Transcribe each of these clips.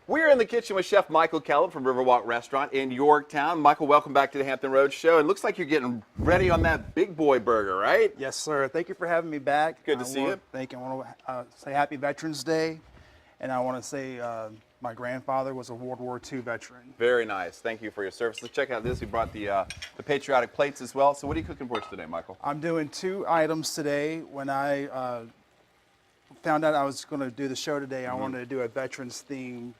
We're in the kitchen with Chef Michael Kellum from Riverwalk Restaurant in Yorktown. Michael, welcome back to the Hampton Roads Show. It looks like you're getting ready on that big boy burger, right? Yes, sir. Thank you for having me back. Good to see you. Thank you. I want to say Happy Veterans Day, and I want to say my grandfather was a World War II veteran. Very nice. Thank you for your service. Let's check out this. We brought the patriotic plates as well. So what are you cooking for us today, Michael? I'm doing 2 items today. When I found out I was going to do the show today, I wanted to do a veterans theme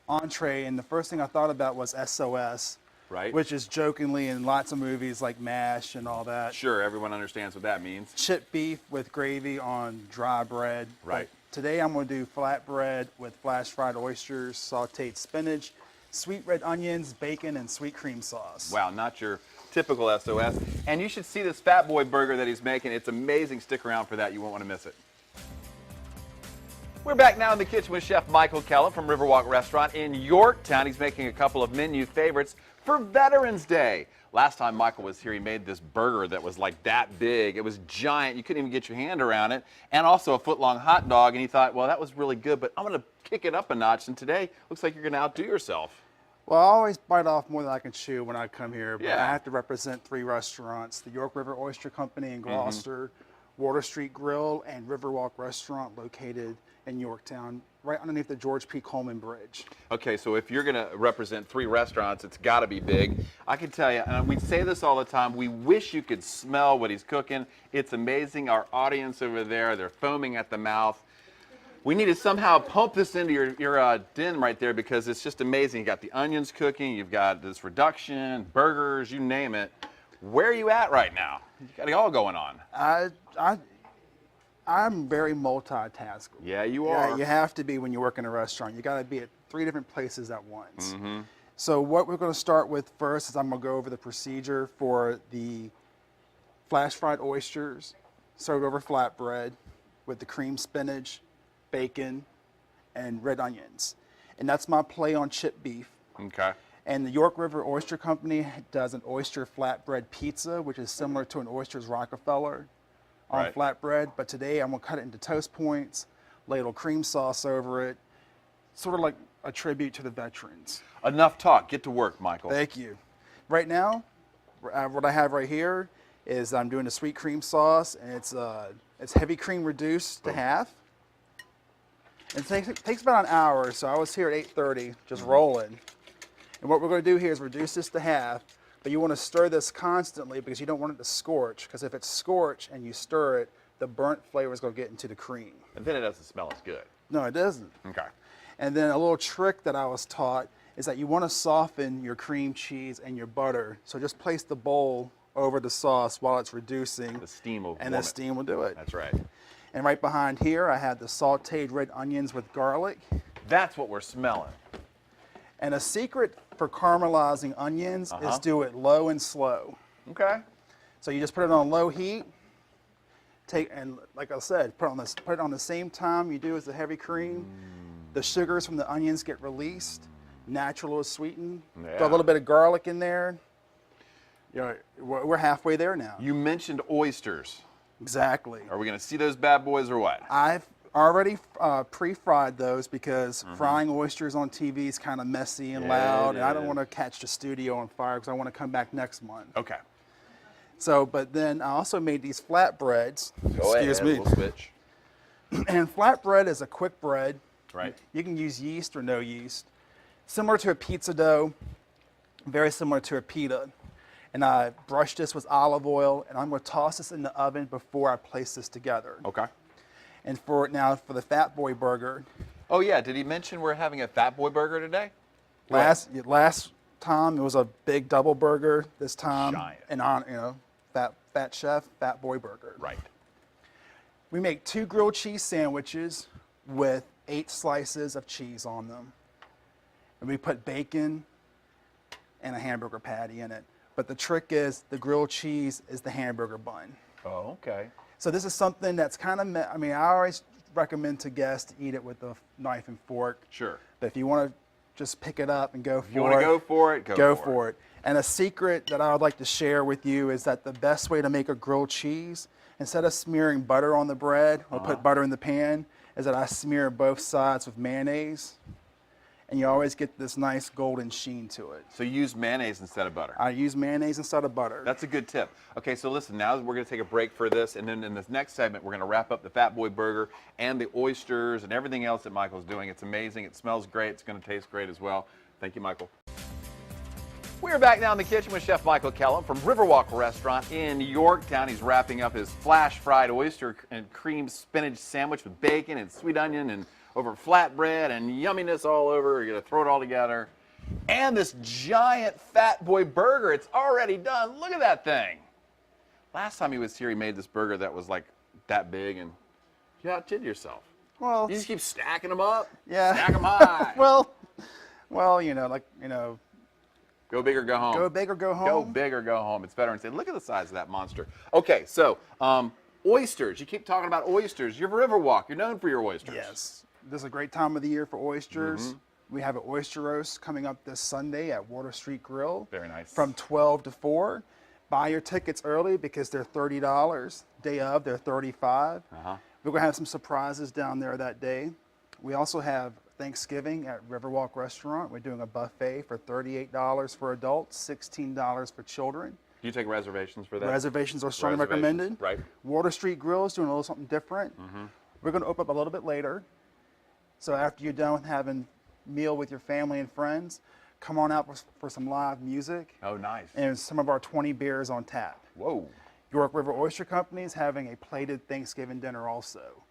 entree, and the first thing I thought about was SOS, Right. which is jokingly in lots of movies like MASH and all that. Sure, everyone understands what that means. Chipped beef with gravy on dry bread. Right. But today I'm going to do flatbread with flash fried oysters, sauteed spinach, sweet red onions, bacon, and sweet cream sauce. Wow, not your typical SOS. And you should see this Fat Boy burger that he's making. It's amazing. Stick around for that. You won't want to miss it. We're back now in the kitchen with Chef Michael Kellum from Riverwalk Restaurant in Yorktown. He's making a couple of menu favorites for Veterans Day. Last time Michael was here, he made this burger that was like that big. It was giant. You couldn't even get your hand around it. And also a foot-long hot dog. And he thought, well, that was really good, but I'm going to kick it up a notch. And today, looks like you're going to outdo yourself. Well, I always bite off more than I can chew when I come here, but Yeah. I have to represent 3 restaurants: the York River Oyster Company in Gloucester, Water Street Grill, and Riverwalk Restaurant located in Yorktown, right underneath the George P. Coleman Bridge. Okay, so if you're going to represent 3 restaurants, it's got to be big. I can tell you, and we say this all the time, we wish you could smell what he's cooking. It's amazing. Our audience over there, they're foaming at the mouth. We need to somehow pump this into your den right there because it's just amazing. You got the onions cooking, you've got this reduction, burgers, you name it. Where are you at right now? You got it all going on. I'm very multitasker. Yeah, you are. Yeah, you have to be when you work in a restaurant. You got to be at 3 different places at once. So what we're going to start with first is I'm going to go over the procedure for the flash fried oysters served over flatbread with the cream spinach, bacon, and red onions. And that's my play on chipped beef. Okay. And the York River Oyster Company does an oyster flatbread pizza, which is similar to an Oysters Rockefeller on Right. flatbread. But today I'm going to cut it into toast points, lay a little cream sauce over it, sort of like a tribute to the veterans. Enough talk. Get to work, Michael. Thank you. Right now, what I have right here is I'm doing a sweet cream sauce, and it's heavy cream reduced to half. It takes about an hour, so I was here at 8:30 just rolling. And what we're going to do here is reduce this to half, but you want to stir this constantly because you don't want it to scorch, because if it's scorched and you stir it, the burnt flavor is going to get into the cream. And then it doesn't smell as good. No, it doesn't. Okay. And then a little trick that I was taught is that you want to soften your cream cheese and your butter. So just place the bowl over the sauce while it's reducing. The steam will And warm the it. steam will do it. That's right. And right behind here, I have the sauteed red onions with garlic. That's what we're smelling. And a secret for caramelizing onions is do it low and slow. Okay. So you just put it on low heat. And like I said, put it on the same time you do as the heavy cream. The sugars from the onions get released. Natural is sweetened. Yeah. Throw a little bit of garlic in there. You know, we're halfway there now. You mentioned oysters. Exactly. Are we going to see those bad boys or what? I've already pre-fried those because frying oysters on TV is kind of messy and loud, and I don't want to catch the studio on fire because I want to come back next month. Okay. So, but then I also made these flatbreads. Go Excuse ahead, me. we'll switch. And flatbread is a quick bread. Right. You can use yeast or no yeast. Similar to a pizza dough, very similar to a pita. And I brushed this with olive oil, and I'm going to toss this in the oven before I place this together. Okay. And for the Fat Boy burger, Oh, yeah. Did he mention we're having a Fat Boy burger today? last time it was a big double burger. This time, Giant. and on Fat Chef Fat Boy burger. Right. We make 2 grilled cheese sandwiches with 8 slices of cheese on them, and we put bacon and a hamburger patty in it. But the trick is the grilled cheese is the hamburger bun. Oh, okay. So this is something that's kind of, I always recommend to guests to eat it with a knife and fork. Sure. But if you want to just pick it up and go for it. You want to go for it? Go for it. And a secret that I would like to share with you is that the best way to make a grilled cheese, instead of smearing butter on the bread or put butter in the pan, is that I smear both sides with mayonnaise. and you always get this nice golden sheen to it. So you use mayonnaise instead of butter. I use mayonnaise instead of butter. That's a good tip. Okay, so listen, now we're going to take a break for this, and then in this next segment, we're going to wrap up the Fat Boy Burger and the oysters and everything else that Michael's doing. It's amazing. It smells great. It's going to taste great as well. Thank you, Michael. We're back now in the kitchen with Chef Michael Kellum from Riverwalk Restaurant in Yorktown. He's wrapping up his flash fried oyster and cream spinach sandwich with bacon and sweet onion and over flatbread and yumminess all over. You're going to throw it all together. And this giant Fat Boy Burger. It's already done. Look at that thing. Last time he was here, he made this burger that was like that big, and you outdid yourself. Well, You just keep stacking them up. yeah. Stack them high. well, you know, Go big or go home. go big or go home. Go big or go home. It's better than say, look at the size of that monster. Okay, so oysters. You keep talking about oysters. You're Riverwalk. You're known for your oysters. Yes. This is a great time of the year for oysters. We have an oyster roast coming up this Sunday at Water Street Grill. Very nice. From 12 to 4. Buy your tickets early because they're $30. Day of, they're $35. We're going to have some surprises down there that day. We also have Thanksgiving at Riverwalk Restaurant. We're doing a buffet for $38 for adults, $16 for children. Do you take reservations for that? Reservations are strongly Reservations, recommended. right. Water Street Grill is doing a little something different. We're going to open up a little bit later. So after you're done with having a meal with your family and friends, come on out for some live music. Oh, nice. And some of our 20 beers on tap. Whoa. York River Oyster Company is having a plated Thanksgiving dinner also.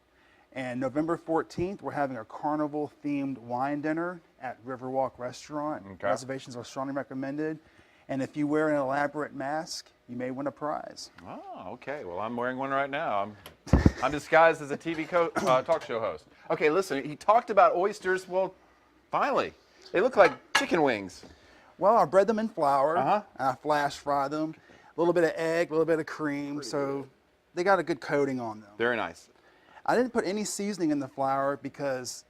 And November 14th, we're having a carnival-themed wine dinner at Riverwalk Restaurant. Okay. Reservations are strongly recommended. And if you wear an elaborate mask, you may win a prize. Oh, okay. Well, I'm wearing one right now. I'm disguised as a TV talk show host. Okay, listen, he talked about oysters. Well, finally, they look like chicken wings. Well, I bread them in flour. Uh-huh. I flash fry them. A little bit of egg, a little bit of cream. So they got a good coating on them. Very nice. I didn't put any seasoning in the flour because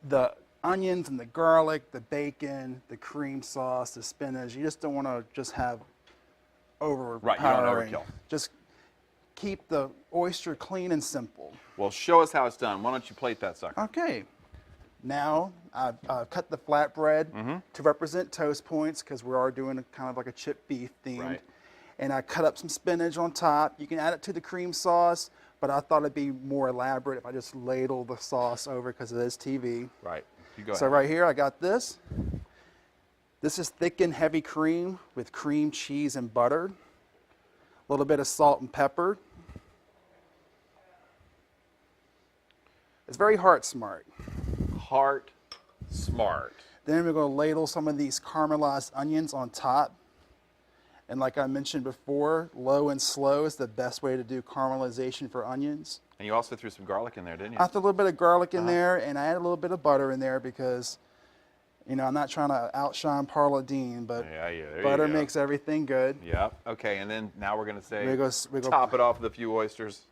the onions and the garlic, the bacon, the cream sauce, the spinach, you just don't want to just have overpowering. Right, you don't want overkill. Just keep the oyster clean and simple. Well, show us how it's done. Why don't you plate that sucker? Okay. Now I've cut the flatbread to represent toast points because we are doing kind of like a chipped beef theme. Right. And I cut up some spinach on top. You can add it to the cream sauce, but I thought it'd be more elaborate if I just ladle the sauce over because it is TV. Right. You go So ahead. right here I got this. This is thick and heavy cream with cream, cheese, and butter. A little bit of salt and pepper. It's very heart smart. Heart smart. Then we're going to ladle some of these caramelized onions on top. And like I mentioned before, low and slow is the best way to do caramelization for onions. And you also threw some garlic in there, didn't you? I threw a little bit of garlic in there, and I add a little bit of butter in there because, you know, I'm not trying to outshine Paula Deen, but there you butter go. makes everything good. Yep. Okay, and then now we're going to say, We go- top it off with a few oysters.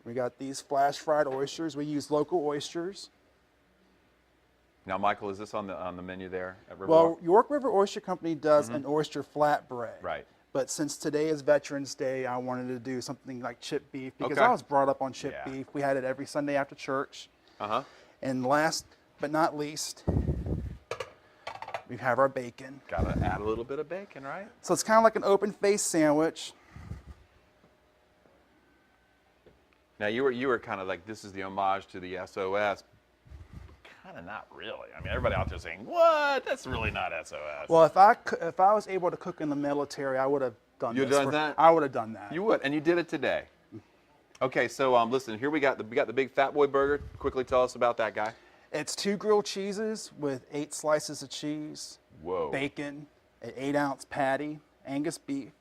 We got these flash fried oysters. We use local oysters. Now, Michael, is this on the menu there at Riverwalk? Well, York River Oyster Company does an oyster flatbread. Right. But since today is Veterans Day, I wanted to do something like chipped beef because Okay. I was brought up on chipped Yeah. beef. We had it every Sunday after church. Uh-huh. And last but not least, we have our bacon. Got to add a little bit of bacon, right? So it's kind of like an open face sandwich. Now, you were kind of like, this is the homage to the SOS. Kind of not really. I mean, everybody out there saying, what? That's really not SOS. Well, if I was able to cook in the military, I would have done You'd this. done that? I would have done that. You would, and you did it today. Okay, so listen, here we got the big Fat Boy Burger. Quickly tell us about that guy. It's 2 grilled cheeses with 8 slices of cheese, Whoa. bacon, an 8-ounce patty, Angus beef,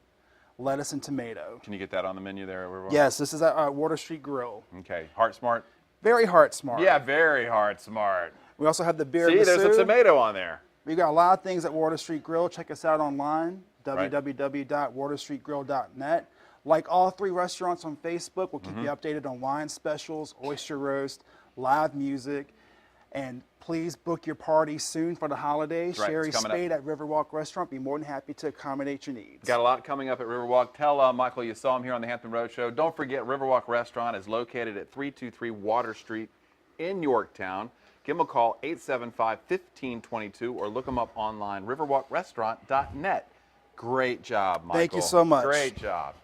lettuce, and tomato. Can you get that on the menu there? Everyone? Yes, this is at Water Street Grill. Okay, heart smart. Very heart smart. Yeah, very heart smart. We also have the beer. See, there's some tomato on there. We got a lot of things at Water Street Grill. Check us out online, Right. www.waterstreetgrill.net. Like all 3 restaurants on Facebook, we'll keep you updated on wine specials, oyster roast, live music, and please book your party soon for the holidays. Right, Sherry it's coming up. Spade at Riverwalk Restaurant. Be more than happy to accommodate your needs. Got a lot coming up at Riverwalk. Tell Michael you saw him here on the Hampton Road Show. Don't forget, Riverwalk Restaurant is located at 323 Water Street in Yorktown. give them a call, 875-1522, or look them up online, riverwalkrestaurant.net. Great job, Michael. Thank you so much. Great job.